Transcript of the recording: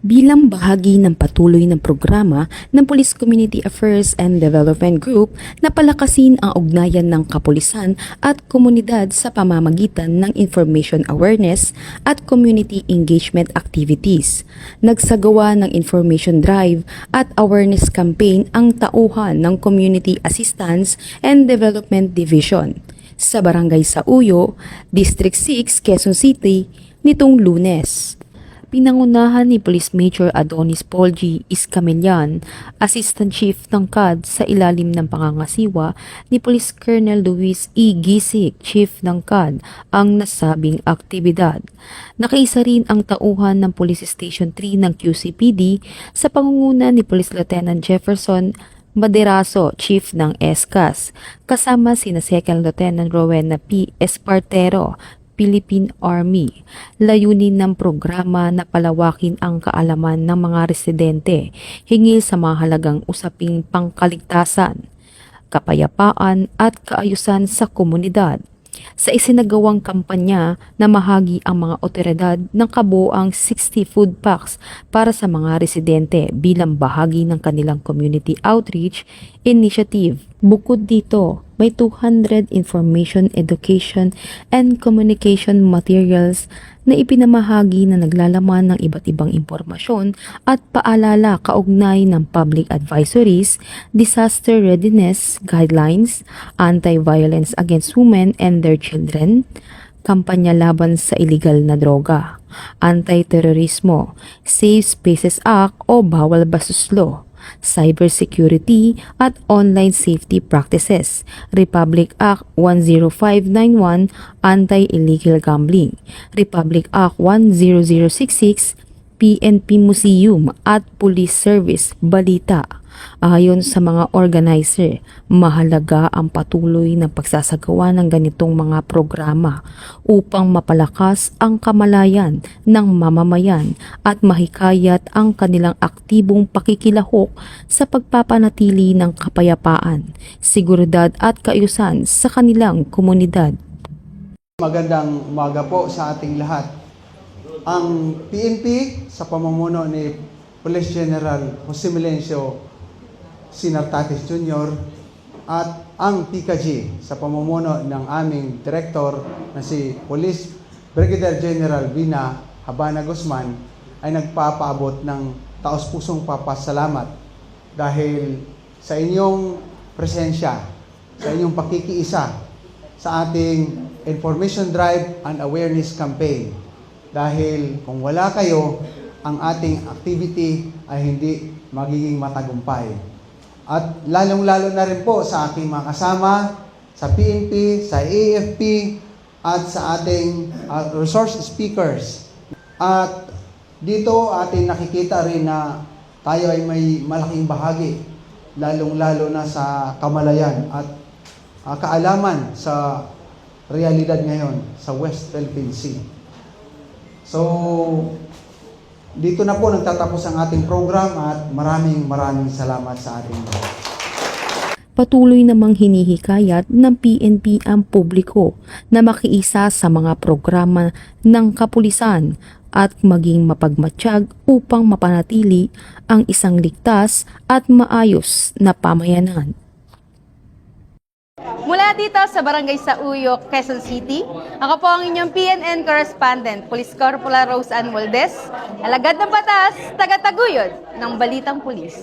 Bilang bahagi ng patuloy ng programa ng Police Community Affairs and Development Group na palakasin ang ugnayan ng kapulisan at komunidad sa pamamagitan ng information awareness at community engagement activities. Nagsagawa ng information drive at awareness campaign ang tauhan ng Community Assistance and Development Division sa Barangay Sauyo, District 6, Quezon City nitong Lunes. Pinangunahan ni Police Major Adonis Paul G. Iscamillan, Assistant Chief ng CAD sa ilalim ng pangangasiwa ni Police Colonel Luis E. Gisik, Chief ng CAD, ang nasabing aktibidad. Nakaisa rin ang tauhan ng Police Station 3 ng QCPD sa pangunguna ni Police Lieutenant Jefferson Maderaso, Chief ng ESCAS, kasama sina Second Lieutenant Rowena P. Espartero, Philippine Army. Layunin ng programa na palawakin ang kaalaman ng mga residente hinggil sa mahalagang usaping pangkaligtasan, kapayapaan at kaayusan sa komunidad. Sa isinagawang kampanya na mahagi ang mga otoridad ng kabuoang 60 food packs para sa mga residente bilang bahagi ng kanilang community outreach initiative. Bukod dito, may 200 information, education, and communication materials na ipinamahagi na naglalaman ng iba't ibang impormasyon at paalala kaugnay ng public advisories, disaster readiness guidelines, anti-violence against women and their children, kampanya laban sa iligal na droga, anti-terorismo, Safe Spaces Act o Bawal Bastos Law, cybersecurity at online safety practices, Republic Act 10591, Anti-Illegal Gambling, Republic Act 10066, PNP Museum at Police Service Balita. Ayon sa mga organizer, mahalaga ang patuloy na pagsasagawa ng ganitong mga programa upang mapalakas ang kamalayan ng mamamayan at mahikayat ang kanilang aktibong pakikilahok sa pagpapanatili ng kapayapaan, seguridad at kaayusan sa kanilang komunidad. Magandang umaga po sa ating lahat. Ang PNP sa pamumuno ni Police General Jose Melencio Sinartates Jr. at ang PKG sa pamumuno ng aming Director na si Police Brigadier General Vina Habana Guzman ay nagpapaabot ng taos-pusong papasalamat dahil sa inyong presensya, sa inyong pakikiisa sa ating Information Drive and Awareness Campaign. Dahil kung wala kayo, ang ating activity ay hindi magiging matagumpay. At lalong-lalo na rin po sa aking mga kasama, sa PNP, sa AFP, at sa ating resource speakers. At dito ating nakikita rin na tayo ay may malaking bahagi, lalong-lalo na sa kamalayan at kaalaman sa realidad ngayon sa West Philippine Sea. So, dito na po nagtatapos ang ating program at maraming salamat sa ating lahat. Patuloy namang hinihikayat ng PNP ang publiko na makiisa sa mga programa ng kapulisan at maging mapagmatsyag upang mapanatili ang isang ligtas at maayos na pamayanan. Mula dito sa Barangay Sauyo, Quezon City, ako po ang inyong PNN correspondent, Police Corporal Rose Ann Moldes, alagad ng batas, taga-taguyod ng Balitang Pulis.